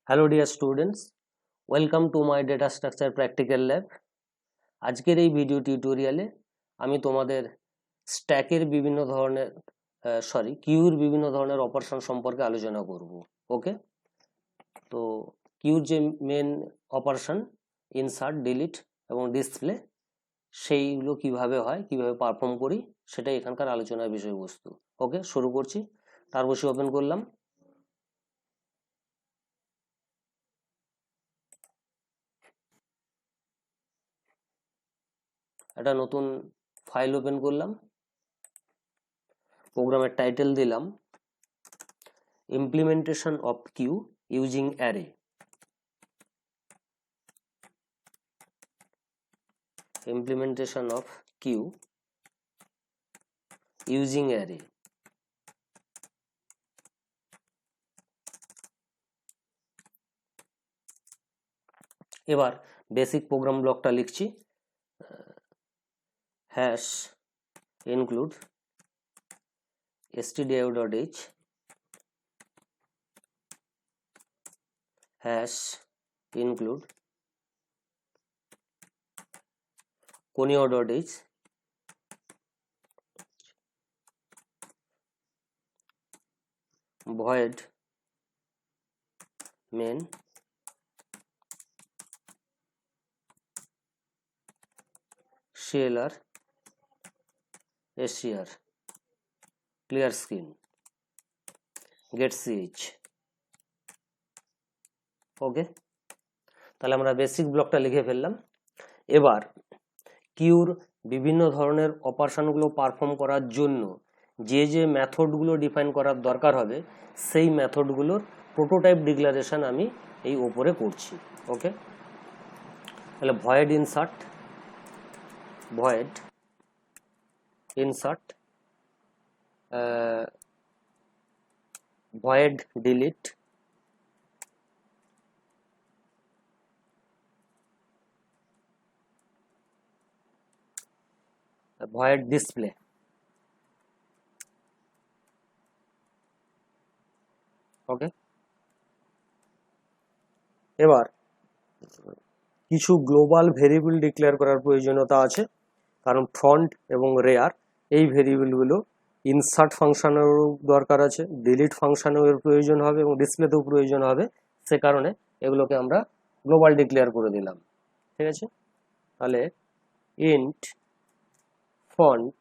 Hello dear students, welcome to my data structure practical lab. আজকের এই video টিউটোরিয়ালে আমি তোমাদের স্ট্যাকের বিভিন্ন ধরনের কিউর বিভিন্ন ধরনের অপারেশন সম্পর্কে আলোচনা করব। ওকে, তো কিউর যে মেন অপারেশন ইনসার্ট, ডিলিট এবং ডিসপ্লে, সেইগুলো কিভাবে হয়, কিভাবে পারফর্ম করি, সেটাই এখানকার আলোচনার বিষয়বস্তু। ওকে, শুরু করছি। টার্বোসি ওপেন করলাম। একটা নতুন ফাইল ওপেন করলাম। প্রোগ্রামের টাইটেল দিলাম implementation of queue using array. Implementation of queue using array. এবার বেসিক প্রোগ্রাম ব্লকটা লিখছি। Hash include stdio.h hash include conio.h void main clr str clear screen get ch। ওকে, তাহলে আমরা বেসিক ব্লকটা লিখে ফেললাম। এবার কিউর বিভিন্ন ধরনের অপারেশনগুলো পারফর্ম করার জন্য যে যে মেথডগুলো ডিফাইন করার দরকার হবে, সেই মেথডগুলোর প্রোটোটাইপ ডিক্লারেশন আমি এই ওপরে করছি। ওকে, তাহলে void insert void delete void display। ওকে, এবার কিছু গ্লোবাল ভেরিয়েবল ডিক্লেয়ার করার প্রয়োজনীয়তা আছে, কারণ ফ্রন্ট এবং রেয়ার এই ভেরিয়েবলগুলো ইনসার্ট ফাংশনেরও দরকার আছে, ডিলিট ফাংশনেও এর প্রয়োজন হবে এবং ডিসপ্লেতেও প্রয়োজন হবে। সে কারণে এগুলোকে আমরা গ্লোবাল ডিক্লেয়ার করে দিলাম। ঠিক আছে, তাহলে int font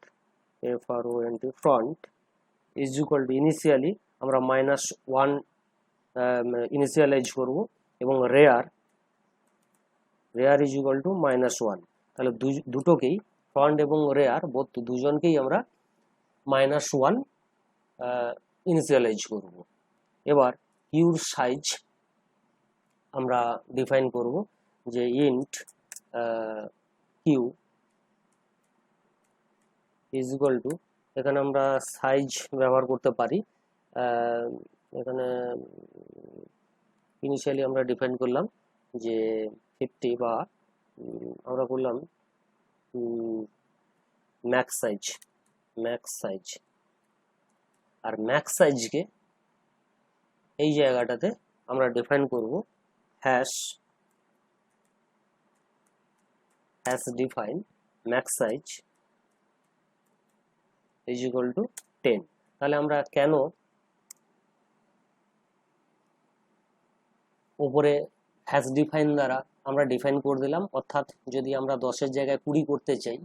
font is equal two initially আমরা -1 ইনিশিয়ালাইজ করব এবং রেয়ার ইজ ইকুয়াল টু -1। তাহলে দুটোকেই ফ্রন্ট এবং রেয়ার দুজনকেই আমরা -1 ইনিশিয়ালাইজ করব। এবার কিউর সাইজ আমরা ডিফাইন করব যে int queue is equal to, এখানে আমরা সাইজ ব্যবহার করতে পারি। এখানে ইনিশিয়ালি আমরা ডিফাইন করলাম যে 50 বা আমরা করলাম ম্যাক্স সাইজ। আর ম্যাক্স সাইজকে এই জায়গাটাতে আমরা ডিফাইন করব hash define max size is equal two 10। তাহলে আমরা কেন উপরে হ্যাশ ডিফাইন দ্বারা আমরা ডিফাইন করে দিলাম, অর্থাৎ যদি আমরা 10-এর জায়গায় 20 করতে চাই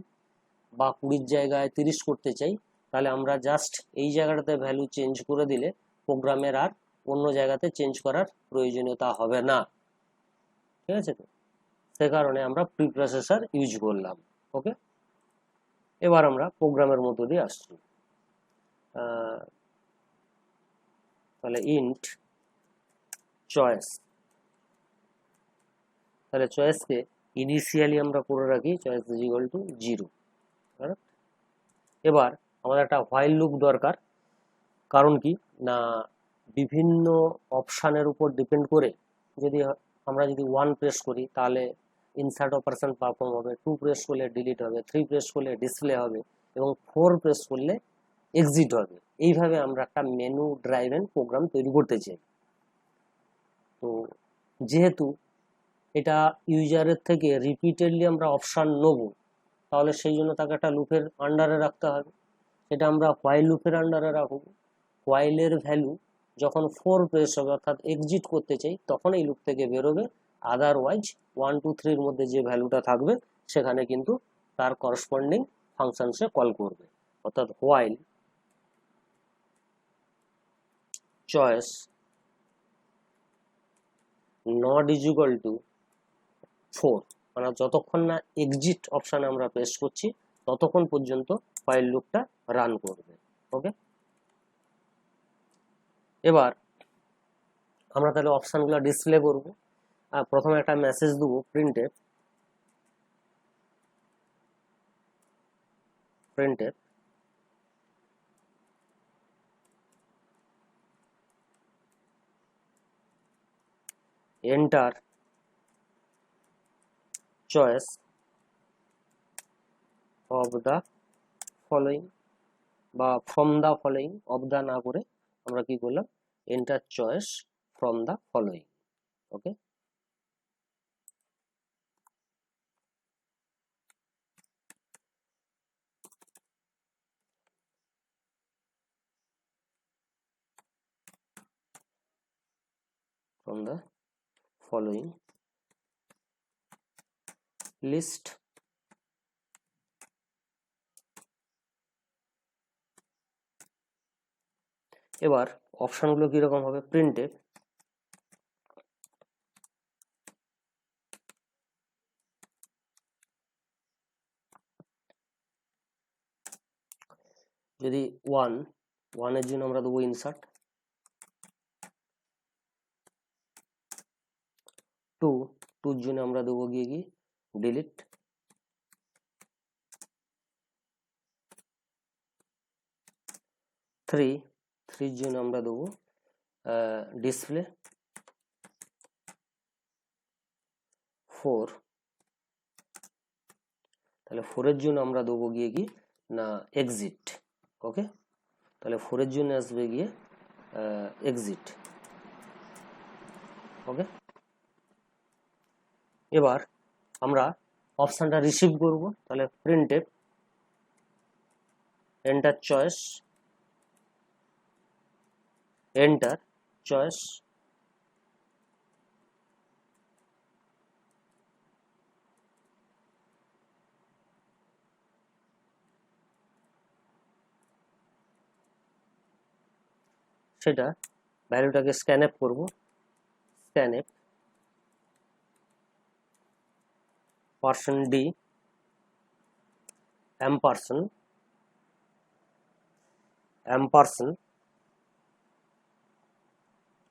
বা 20-এর জায়গায় 30 করতে চাই, তাহলে আমরা জাস্ট এই জায়গাটাতে ভ্যালু চেঞ্জ করে দিলে প্রোগ্রামের আর অন্য জায়গাতে চেঞ্জ করার প্রয়োজনীয়তা হবে না। ঠিক আছে, তো সে কারণে আমরা প্রিপ্রসেসর ইউজ করলাম। ওকে, এবার আমরা প্রোগ্রামের মধ্য দিয়ে আসছি। তাহলে ইন্ট চয়েস, তাহলে চয়েসকে ইনিশিয়ালি আমরা করে রাখি চয়েস ইজ ইকুয়াল টু 0। এবার আমাদের একটা হোয়াইল লুপ দরকার, কারণ কি না বিভিন্ন অপশানের উপর ডিপেন্ড করে আমরা যদি 1 প্রেস করি তাহলে ইনসার্ট অপারেশন পারফর্ম হবে, 2 প্রেস করলে ডিলিট হবে, 3 প্রেস করলে ডিসপ্লে হবে এবং 4 প্রেস করলে এক্সিট হবে। এইভাবে আমরা একটা মেনু ড্রাইভেন প্রোগ্রাম তৈরি করতে চাই। তো যেহেতু এটা ইউজারের থেকে রিপিটেডলি আমরা অপশান নেব, তাহলে সেই জন্য তাকে একটা লুপের আন্ডারে রাখতে হবে। এটা আমরা হোয়াইল লুপের আন্ডারে রাখবো। হোয়াইলের ভ্যালু যখন 4 প্রেস হবে, অর্থাৎ এক্সিট করতে চাই, তখন এই লুপ থেকে বেরোবে। আদারওয়াইজ 1 2 3 এর মধ্যে যে ভ্যালুটা থাকবে সেখানে কিন্তু তার করসপন্ডিং ফাংশন সে কল করবে। অর্থাৎ while choice not is equal two 4, মানে যতক্ষণ না এক্সিট অপশানে আমরা প্রেস করছি ততক্ষণ পর্যন্ত হোয়াইল লুপটা রান করবে। ওকে, এবার আমরা তাহলে অপশানগুলো ডিসপ্লে করব। প্রথমে একটা মেসেজ দেবো, printf enter choice of the following, বা from the following, of the না করে আমরা কি করলাম, enter choice from the following. Okay, from the following list। এবার অপশনগুলো কিরকম হবে, প্রিন্টেড যদি 1 এর জন্য আমরা দেবো ইনসার্ট, 2 এর জন্য আমরা দেবো গিয়ে কি ডিলিট, 3 এর জন্য আমরা দেবো ডিসপ্লে, 4 তাহলে 4 এর জন্য আমরা দেবো গিয়ে কি না এক্সিট। ওকে, তাহলে 4 এর জন্য আসবে গিয়ে এক্সিট। ওকে, এবার আমরা অপশনটা রিসিভ করব, তাহলে printf enter choice, enter choice সেটা ভ্যালুটাকে স্ক্যান আপ করবো, scanf %d ampersand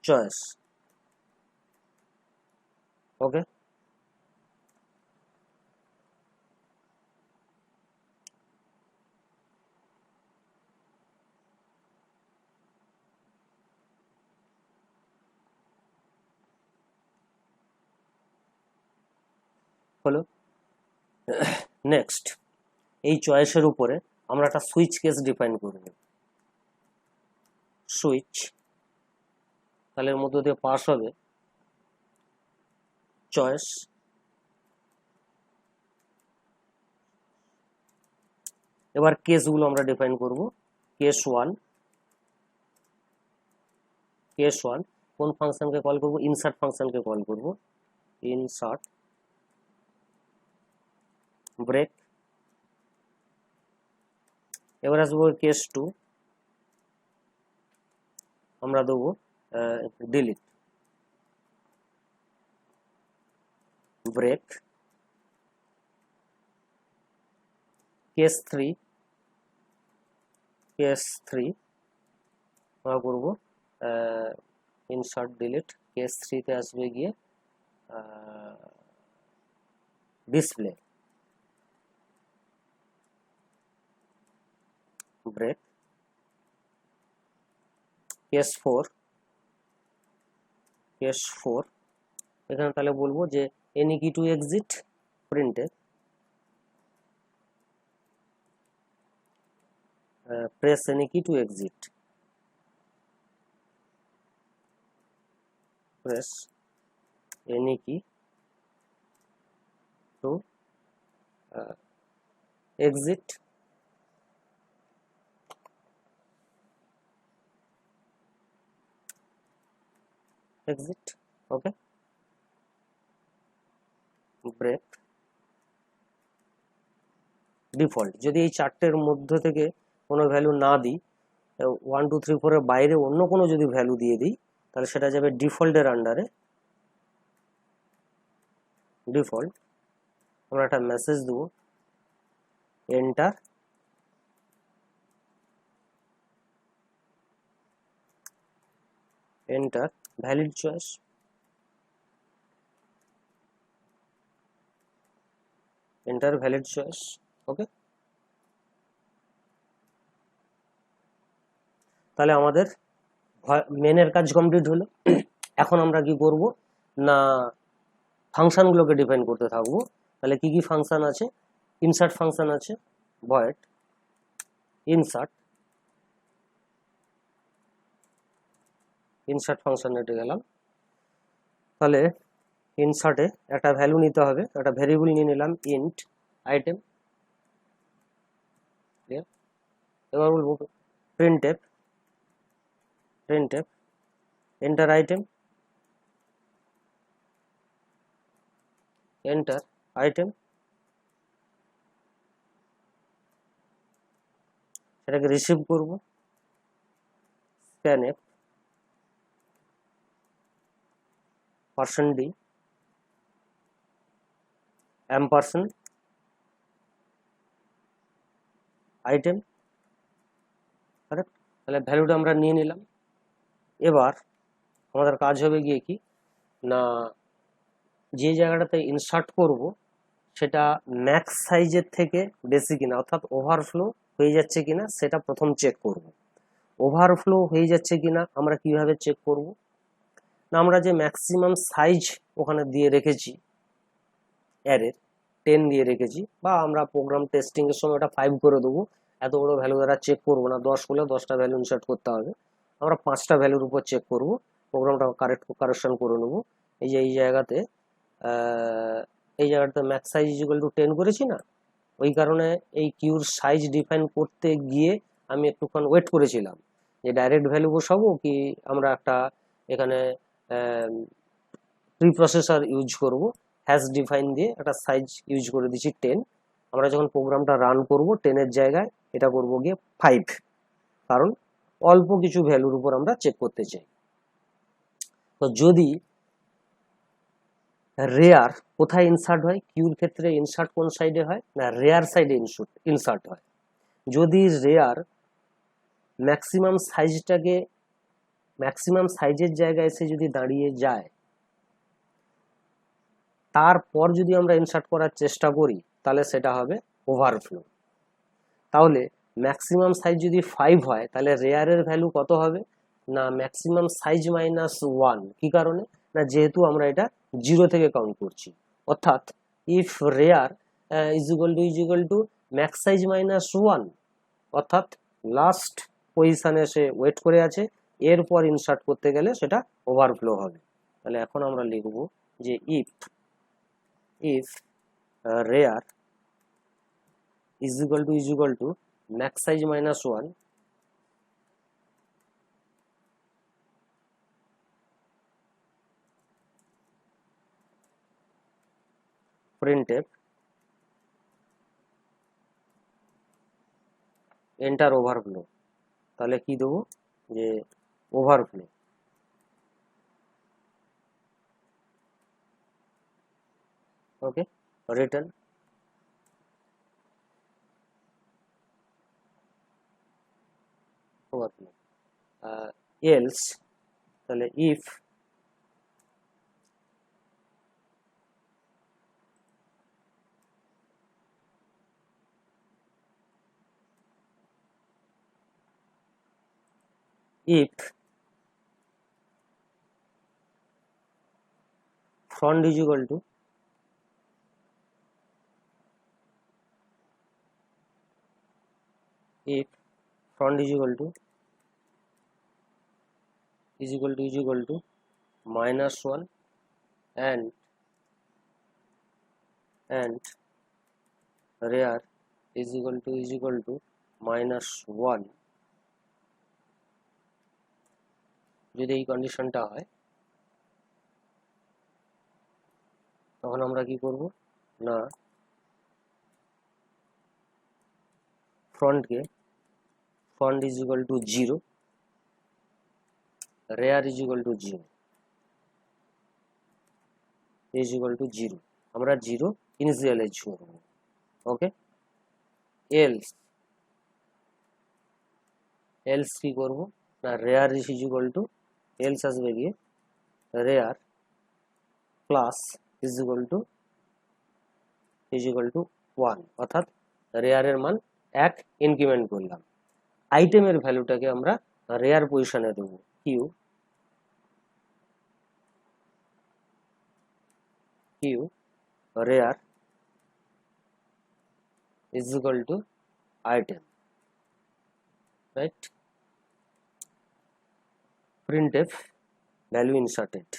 choice. Okay, হলো। নেক্সট, এই চয়েসের উপরে আমরা একটা সুইচ কেস ডিফাইন করব। সুইচ, তাহলে এর মধ্যে দিয়ে পাস হবে চয়েস, এবার কেসগুলো আমরা ডিফাইন করব। কেস 1 কোন ফাংশনকে কল করব, ইনসার্ট ফাংশনকে কল করব, ইনসার্ট ব্রেক। এবার আসবো কেস 2, আমরা দেবো ডিলিট, ব্রেক। কেস 3 আমরা করব ইনসার্ট ডিলিট। কেস 3 তে আসবে গিয়ে ডিসপ্লে, ব্রেক। কেস 4 এখানে তাহলে বলবো যে any key to exit, printf press any key to exit, press any key to exit okay, break default. যদি এই চারটের মধ্য থেকে কোনো ভ্যালু না দিই, 1 2 3 4 এর বাইরে অন্য কোনো যদি ভ্যালু দিয়ে দিই, তাহলে সেটা যাবে ডিফল্টের আন্ডারে। ডিফল্ট আমরা একটা মেসেজ দেবো, enter valid choice, enter valid choice. Okay, তাহলে আমাদের মেনের কাজ কমপ্লিট হলো। এখন আমরা কি করব না, ফাংশনগুলোকে ডিফাইন করতে থাকবো। তাহলে কি কি ফাংশন আছে? ইনসার্ট ফাংশন আছে, ভয়েড ইনসার্ট ফাংশনে গেলাম। তাহলে ইনসার্টে একটা ভ্যালু নিতে হবে, একটা ভেরিয়েবল নিয়ে নিলাম ইন্ট আইটেম। এবার বলবো printf এন্টার আইটেম, সেটাকে রিসিভ করব, scanf %d ampersand item, correct. তাহলে ভ্যালুটা আমরা নিয়ে নিলাম। এবার আমাদের কাজ হবে গিয়ে কি না, যে জায়গাটাতে ইনসার্ট করব সেটা ম্যাক্স সাইজের থেকে বেশি কিনা, অর্থাৎ ওভারফ্লো হয়ে যাচ্ছে কিনা সেটা প্রথম চেক করব। ওভারফ্লো হয়ে যাচ্ছে কিনা আমরা কিভাবে চেক করব না, আমরা যে ম্যাক্সিমাম সাইজ ওখানে দিয়ে রেখেছি অ্যারের 10 দিয়ে রেখেছি, বা আমরা প্রোগ্রাম টেস্টিং এর সময় ওটা 5 করে দেবো। এত বড় ভ্যালু দ্বারা চেক করবো না, 10 হলে 10টা ভ্যালু ইনসার্ট করতে হবে, আমরা 5টা ভ্যালুর উপর চেক করব। প্রোগ্রামটা কারেকশন করে নেবো। এই যে এই জায়গাটাতে ম্যাক্স সাইজ ইকুয়াল টু 10 করেছি না, ওই কারণে এই কিউর সাইজ ডিফাইন করতে গিয়ে আমি একটুক্ষণ ওয়েট করেছিলাম যে ডাইরেক্ট ভ্যালু বসাবো কি আমরা একটা এখানে প্রি প্রসেসর ইউজ করব। হ্যাশ ডিফাইন দিয়ে একটা সাইজ ইউজ করে দিচ্ছি 10। আমরা যখন প্রোগ্রামটা রান করব 10-এর জায়গায় এটা করব গিয়ে 5, কারণ অল্প কিছু ভ্যালুর উপর আমরা চেক করতে চাই। তো যদি রেয়ার কোথায় ইনসার্ট হয়, কিউর ক্ষেত্রে ইনসার্ট কোন সাইডে হয় না, রেয়ার সাইডে ইনসার্ট হয়। যদি রেয়ার ম্যাক্সিমাম সাইজের জায়গায় এসে যদি দাঁড়িয়ে যায়, তারপর যদি আমরা ইনসার্ট করার চেষ্টা করি তাহলে সেটা হবে ওভারফ্লো। তাহলে ম্যাক্সিমাম সাইজ যদি 5 হয় তাহলে রেয়ারের ভ্যালু কত হবে না, ম্যাক্সিমাম সাইজ -1। কি কারণে না, যেহেতু আমরা এটা 0 থেকে কাউন্ট করছি, অর্থাৎ if rare is equal two max size -1, অর্থাৎ লাস্ট পজিশনে সে ওয়েট করে আছে, এরপর ইনসার্ট করতে গেলে সেটা ওভারফ্লো হবে। তাহলে এখন আমরা লিখব যে if rare is equal to max size -1, printf enter overflow। তাহলে কি দেবো যে ওভারফ্লো, ওকে, রিটার্ন ওভারফ্লো। এলস তাহলে if front is equal to -1 and rear is equal to -1, যদি এই কন্ডিশনটা হয় তখন আমরা কি করব না front is equal to 0, rear is equal to 0, is equal to 0, আমরা 0 ইনিশিয়ালাইজ করব। ওকে, এলস কি করব না rear is equal to else আসবে গিয়ে rear plus is equal to 1, অর্থাৎ rear এর মান 1 ইনক্রিমেন্ট করলাম। আইটেমের ভ্যালুটাকে আমরা rear পজিশনে দেবো, q rear is equal to item, right? printf value inserted,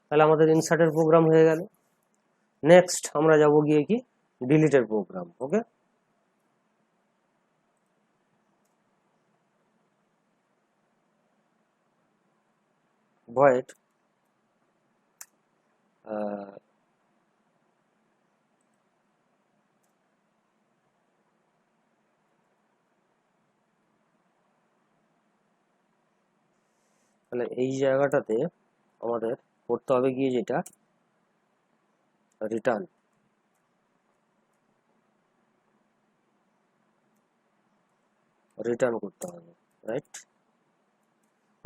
তাহলে আমাদের ইনসার্টের প্রোগ্রাম হয়ে গেল। নেক্সট আমরা যাব গিয়ে কি ডিলিটের প্রোগ্রাম। ওকে, void তাহলে এই জায়গাটাতে আমাদের করতে হবে গিয়ে যেটা রিটার্ন করতে হবে, রাইট?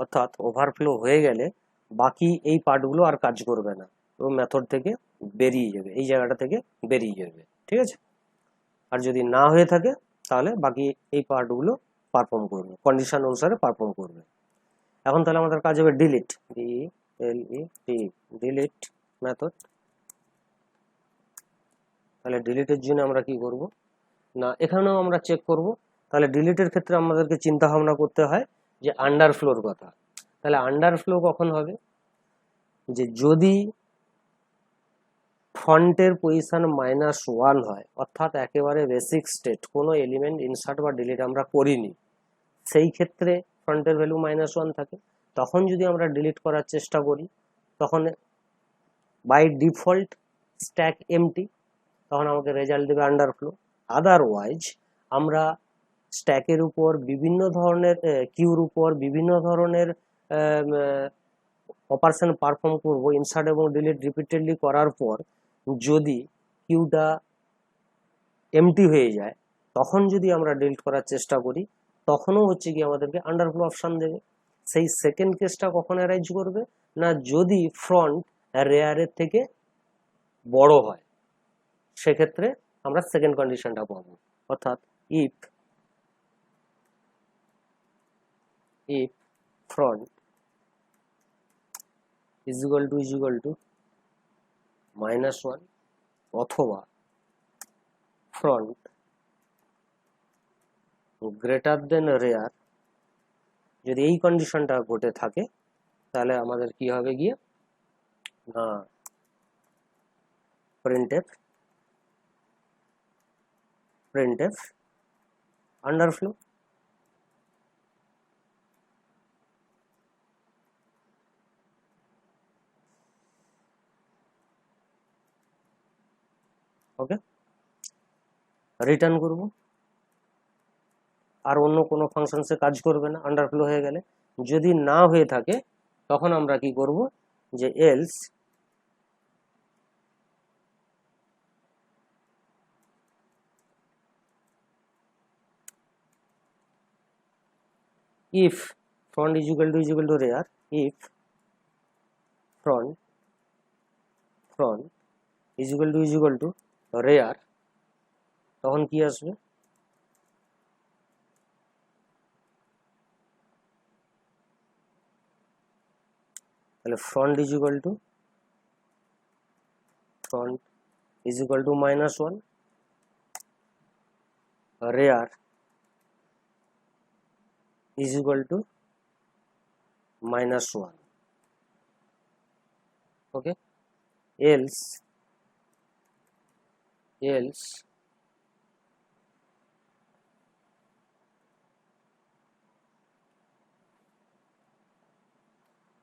অর্থাৎ ওভারফ্লো হয়ে গেলে বাকি এই পার্টগুলো আর কাজ করবে না, এবং মেথড থেকে বেরিয়ে যাবে, এই জায়গাটা থেকে বেরিয়ে যাবে, ঠিক আছে? আর যদি না হয়ে থাকে তাহলে বাকি এই পার্টগুলো পারফর্ম করবে, কন্ডিশন অনুসারে পারফর্ম করবে। এখন তাহলে আমাদের কাজ হবে ডিলিট, ডিলিট মেথড। তাহলে ডিলিটের জন্য আমরা কি করব না এখানেও আমরা চেক করব। তাহলে ডিলিটের ক্ষেত্রে আমাদেরকে চিন্তা ভাবনা করতে হয় যে আন্ডারফ্লোর কথা। তাহলে আন্ডারফ্লো কখন হবে, যে যদি ফন্টের পজিশন -1 হয়, অর্থাৎ একেবারে বেসিক স্টেট, কোনো এলিমেন্ট ইনসার্ট বা ডিলিট আমরা করিনি, সেই ক্ষেত্রে ফন্টের ভ্যালু -1 থাকে। তখন যদি আমরা ডিলিট করার চেষ্টা করি তখন বাই ডিফল্ট স্ট্যাক এমটি, তখন আমাকে রেজাল্ট দেবে আন্ডারফ্লো। আদারওয়াইজ আমরা স্ট্যাকের উপর বিভিন্ন ধরনের কিউর উপর বিভিন্ন ধরনের অপারেশন পারফর্ম করব ইনসার্ট এবং ডিলিট রিপিটেডলি করার পর যদি কিউটা এমটি হয়ে যায়, তখন যদি আমরা ডিলিট করার চেষ্টা করি তখনও হচ্ছে কি আমাদেরকে আন্ডারফ্লো অপশন দেবে। সেই সেকেন্ড কেসটা কখন অ্যারাইজ করবে না যদি ফ্রন্ট রেয়ারের থেকে বড় হয়, সেক্ষেত্রে আমরা সেকেন্ড কন্ডিশনটা পাবো, অর্থাৎ if front is equal to -1 অথবা front greater than rear, যদি এই কন্ডিশনটা ঘটে থাকে তাহলে আমাদের কি হবে গিয়ে না printf আন্ডারফ্লো। ওকে, রিটার্ন করব, আর অন্য কোনো ফাংশনসে কাজ করবে না আন্ডারফ্লো হয়ে গেলে। যদি না হয়ে থাকে তখন আমরা কি করব যে else if front is equal to rear, if front is equal to rear, তখন কি আসবে তাহলে front is equal to front is equal to -1, rear is equal to -1. Okay, else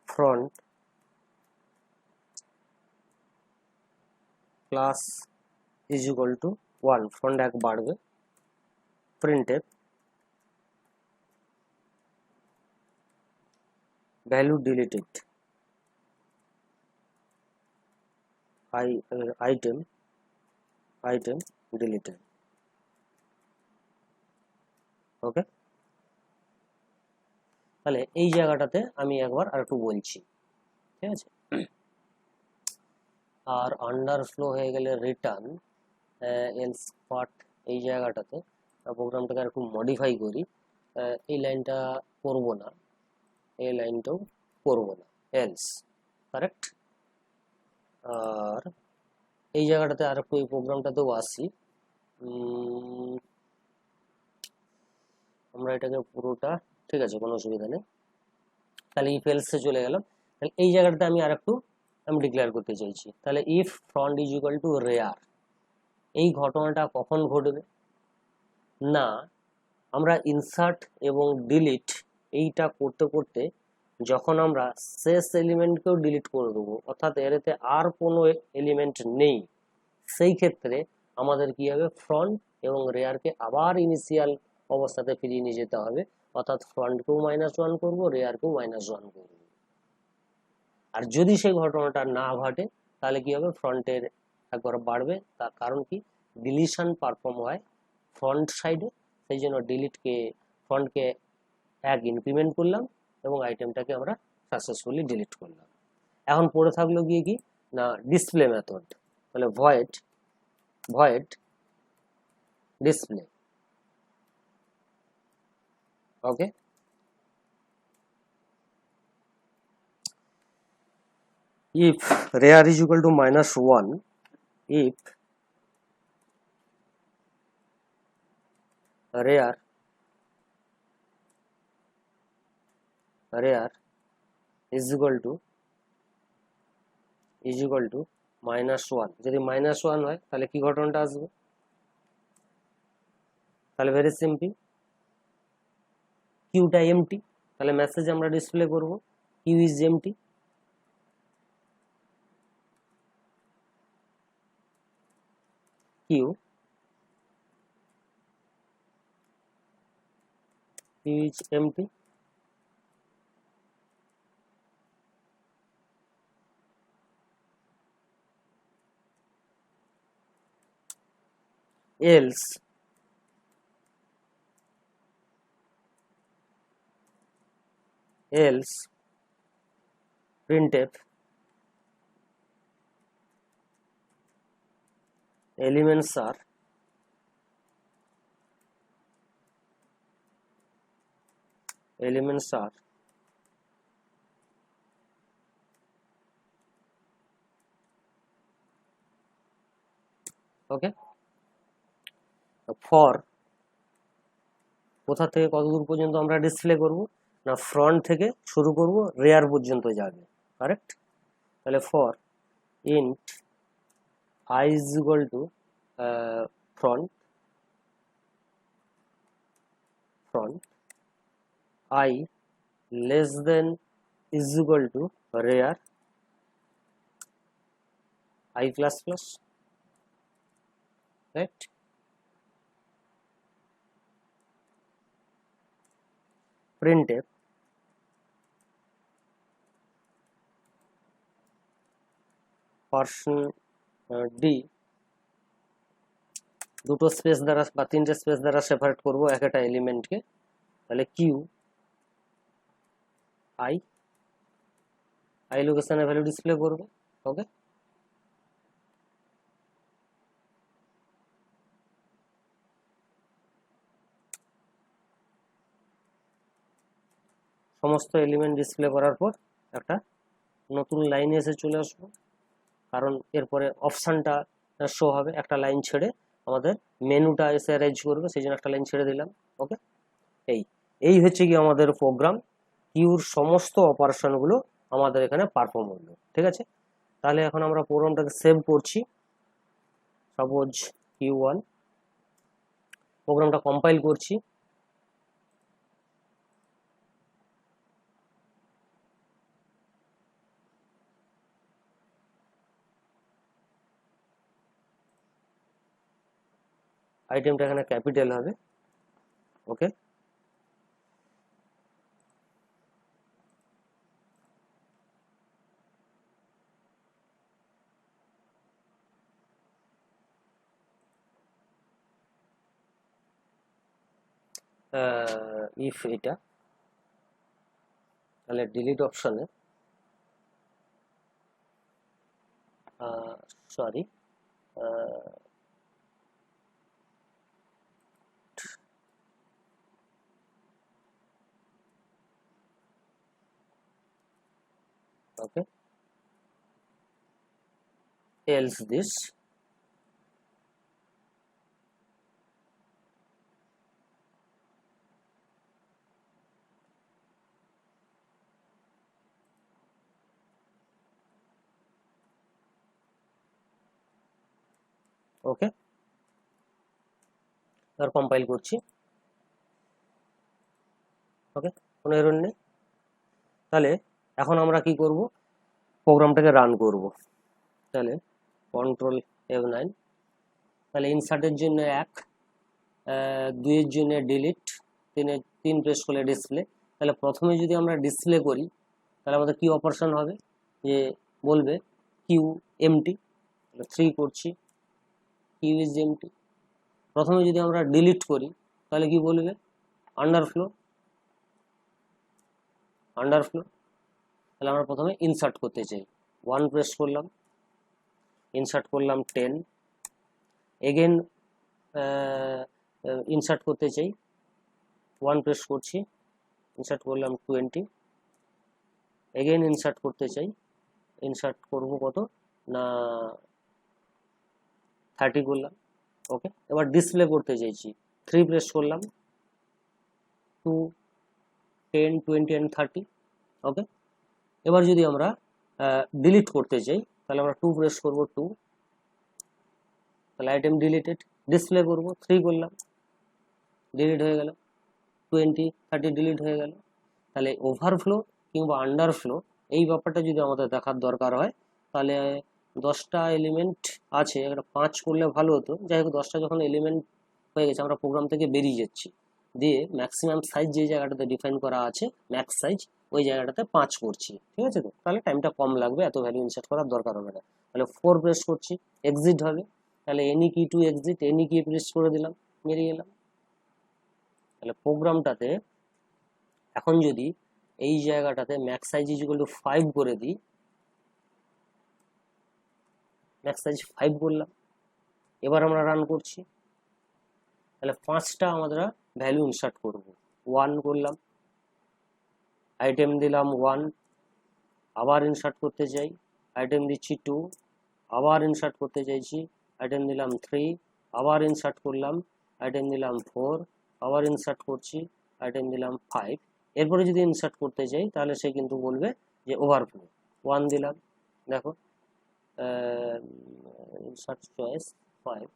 front plus is equal to 1, front এক বাড়বে, printf value deleted, item deleted. ওকে, তাহলে এই জায়গাটাতে আমি একবার আর একটু বলছি, ঠিক আছে। আর আন্ডারফ্লো হয়ে গেলে রিটার্ন এলস পার্ট, এই জায়গাটাতে প্রোগ্রামটাকে আর একটু মডিফাই করি, এই লাইনটা করব না, এই লাইনটাও করব না, এলস, কারেক্ট। আর এই জায়গাটাতে আর একটু এই প্রোগ্রামটাতেও আসি, আমরা এটাকে পুরোটা, ঠিক আছে, কোনো অসুবিধা নেই। তাহলে ইফ এলসে চলে গেলাম, তাহলে এই জায়গাটাতে আমি আর একটু ডিক্লেয়ার করতে চাইছি। তাহলে if front is equal two rare, এই ঘটনাটা কখন ঘটবে না, আমরা ইনসার্ট এবং ডিলিট এইটা করতে করতে যখন আমরা শেষ এলিমেন্টকেও ডিলিট করে দেবো, অর্থাৎ এতে আর কোনো এলিমেন্ট নেই, সেই ক্ষেত্রে আমাদের কি হবে, ফ্রন্ট এবং রেয়ারকে আবার ইনিশিয়াল অবস্থাতে ফিরিয়ে নিয়ে যেতে হবে, অর্থাৎ ফ্রন্টকেও -1 করব, রেয়ারকেও -1 করব। আর যদি সেই ঘটনাটা না ঘটে তাহলে কি হবে, ফ্রন্টের একবার বাড়বে, তার কারণ কি, ডিলিশন পারফর্ম হয় ফ্রন্ট সাইডে, সেই জন্য ফ্রন্টকে 1 ইনক্রিমেন্ট করলাম এবং আইটেমটাকে আমরা সাকসেসফুলি ডিলিট করলাম। এখন পড়ে থাকলো গিয়ে কি না, ডিসপ্লে মেথড। তাহলে void display, okay. if rear is equal to -1, if rear is equal to -1, যদি -1 হয় তাহলে কি ঘটনাটা আসবে, তাহলে ভেরি সিম্পল, কিউটা এমটি, তাহলে মেসেজ আমরা ডিসপ্লে করব queue is empty, queue is empty, else printf elements are okay. For কোথা থেকে কত দূর পর্যন্ত আমরা ডিসপ্লে করব না, ফ্রন্ট থেকে শুরু করব, রেয়ার পর্যন্ত যাবে, কারেক্ট। তাহলে for int i is equal to front I less than is equal to rear I plus plus, right? printf %d, দুটো স্পেস দ্বারা বা তিনটে স্পেস দ্বারা সেপারেট করব এক একটা এলিমেন্টকে, তাহলে কিউ আই লোকেশনে ভ্যালু ডিসপ্লে করবে, ওকে। সমস্ত এলিমেন্ট ডিসপ্লে করার পর একটা নতুন লাইনে এসে চলে আসবো, কারণ এরপরে অপশানটা শো হবে, একটা লাইন ছেড়ে আমাদের মেনুটা এসে অ্যারেঞ্জ করবে, সেই জন্য একটা লাইন ছেড়ে দিলাম। ওকে, এই হচ্ছে কি আমাদের প্রোগ্রাম, কিউর সমস্ত অপারেশনগুলো আমাদের এখানে পারফর্ম হলো। ঠিক আছে, তাহলে এখন আমরা প্রোগ্রামটাকে সেভ করছি। সাপোজ Q1, প্রোগ্রামটা কম্পাইল করছি। আইটেমটা এখানে ক্যাপিটাল হবে। ওকে, ইফ এটা, তাহলে ডিলিট অপশনে সরি ওকে, else this, ওকে, এবার কম্পাইল করছি। ওকে, কোনো এরর নেই। তাহলে এখন আমরা কি করব, প্রোগ্রামটাকে রান করব। তাহলে কন্ট্রোল F9, তাহলে ইনসার্টের জন্য 1, 2 এর জন্য ডিলিট, 3 প্রেস করলে ডিসপ্লে। তাহলে প্রথমে যদি আমরা ডিসপ্লে করি তাহলে আমাদের কি অপারেশন হবে, যে বলবে কিউ এমটি, 3 করছি, কিউ ইজ এমটি। প্রথমে যদি আমরা ডিলিট করি তাহলে কি বলবে, আন্ডারফ্লো। তাহলে আমরা প্রথমে ইনসার্ট করতে চাই, 1 প্রেস করলাম, ইনসার্ট করলাম 10, এগেন ইনসার্ট করতে চাই, 1 প্রেস করছি, ইনসার্ট করলাম 20, এগেন ইনসার্ট করতে চাই, ইনসার্ট করব কত না 30 করলাম। ওকে, এবার ডিসপ্লে করতে চাইছি, 3 প্রেস করলাম, 2, 10, 20 and 30। ওকে, এবার যদি আমরা ডিলিট করতে চাই তাহলে আমরা 2 প্রেস করব, 2, তাহলে আইটেম ডিলিটেড। ডিসপ্লে করব, 3 করলাম, ডিলিট হয়ে গেল, 20, 30 ডিলিট হয়ে গেল। তাহলে ওভারফ্লো কিংবা আন্ডারফ্লো এই ব্যাপারটা যদি আমাদের দেখার দরকার হয় তাহলে 10টা এলিমেন্ট আছে, একটা 5 করলে ভালো হতো। যাই হোক, 10টা যখন এলিমেন্ট হয়ে গেছে আমরা প্রোগ্রাম থেকে বেরিয়ে যাচ্ছি, দিয়ে ম্যাক্সিমাম সাইজ যে জায়গাটাতে ডিফাইন করা আছে ম্যাক্স সাইজ, ওই জায়গাটাতে 5 করছি। ঠিক আছে তো, তাহলে টাইমটা কম লাগবে, এত ভ্যালু ইনসার্ট করার দরকার হবে না। তাহলে 4 প্রেস করছি, এক্সিট হবে, তাহলে any key to exit, any key press করে দিলাম, বেরিয়ে গেলাম। তাহলে প্রোগ্রামটাতে এখন যদি এই জায়গাটাতে max size is equal two 5 করে দিই, ম্যাক্স সাইজ 5 করলাম, এবার আমরা রান করছি, তাহলে 5টা আমরা ভ্যালু ইনসার্ট করব। 1 করলাম, আইটেম দিলাম 1, আবার ইনসার্ট করতে চাই, আইটেম দিচ্ছি 2, আবার ইনসার্ট করতে চাইছি, আইটেম দিলাম 3, আবার ইনসার্ট করলাম, আইটেম দিলাম 4, আবার ইনসার্ট করছি, আইটেম দিলাম 5। এরপরে যদি ইনসার্ট করতে চাই তাহলে সে কিন্তু বলবে যে ওভারফ্লো। 1 দিলাম, দেখো ইনসার্ট চয়েস 5,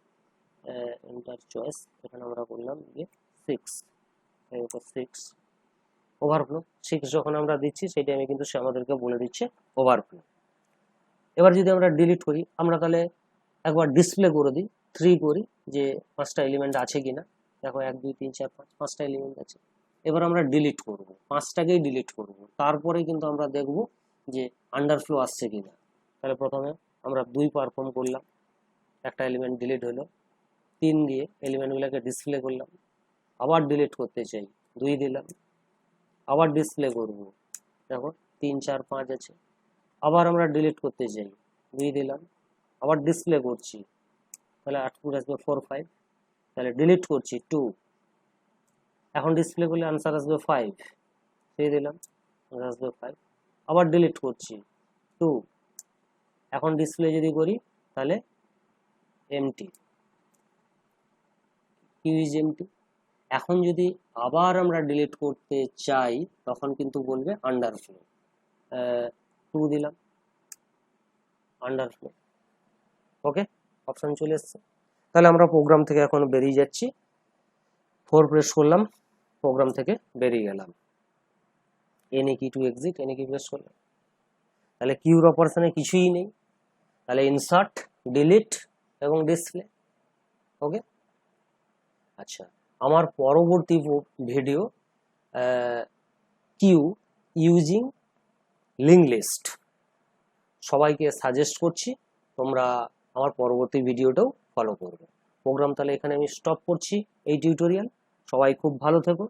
এন্টার চয়েস, এখানে আমরা করলাম যে 6, 6 ওভারফ্লো। 6 যখন আমরা দিচ্ছি সেই টাইমে কিন্তু সে আমাদেরকে বলে দিচ্ছে ওভারফ্লো। এবার যদি আমরা ডিলিট করি, আমরা তাহলে একবার ডিসপ্লে করে দিই, 3 করি, যে 5টা এলিমেন্ট আছে কিনা। দেখো 1, 2, 3, 4, 5, 5টা এলিমেন্ট আছে। এবার আমরা ডিলিট করব, 5টাকেই ডিলিট করব, তারপরে কিন্তু আমরা দেখব যে আন্ডারফ্লো আসছে কিনা। তাহলে প্রথমে আমরা 2 পারফর্ম করলাম, একটা এলিমেন্ট ডিলিট হলো, 3 দিয়ে এলিমেন্টগুলোকে ডিসপ্লে করলাম, আবার ডিলিট করতে চাই, 2 দিলাম, আবার ডিসপ্লে করব, দেখো 3, 4, 5 আছে, আবার আমরা ডিলিট করতে চাই, 2 দিলাম, আবার ডিসপ্লে করছি, তাহলে আউটপুট আসবে 4, 5। তাহলে ডিলিট করছি 2, এখন ডিসপ্লে করলে আনসার আসবে 5, 3 দিলাম, আনসার আসবে 5, আবার ডিলিট করছি 2, এখন ডিসপ্লে যদি করি তাহলে এমটি, কিউ ইজ এমটি। এখন যদি আবার আমরা ডিলিট করতে চাই তখন কিন্তু বলবে আন্ডারফ্লো, 2 দিলাম, আন্ডারফ্লো। ওকে, অপশন চলে এসছে। তাহলে আমরা প্রোগ্রাম থেকে এখন বেরিয়ে যাচ্ছি, 4 প্রেস করলাম, প্রোগ্রাম থেকে বেরিয়ে গেলাম, any key to exit, any key press করলাম। তাহলে কিউর অপারেশনে কিছুই নেই, তাহলে ইনসার্ট, ডিলিট এবং ডিসপ্লে। ওকে, আচ্ছা, আমার পরবর্তী video queue using link list, সবাইকে সাজেস্ট করছি তোমরা আমার পরবর্তী ভিডিওটাও ফলো করবে। প্রোগ্রাম তাহলে এখানে আমি স্টপ করছি এই টিউটোরিয়াল। সবাই খুব ভালো থেকো।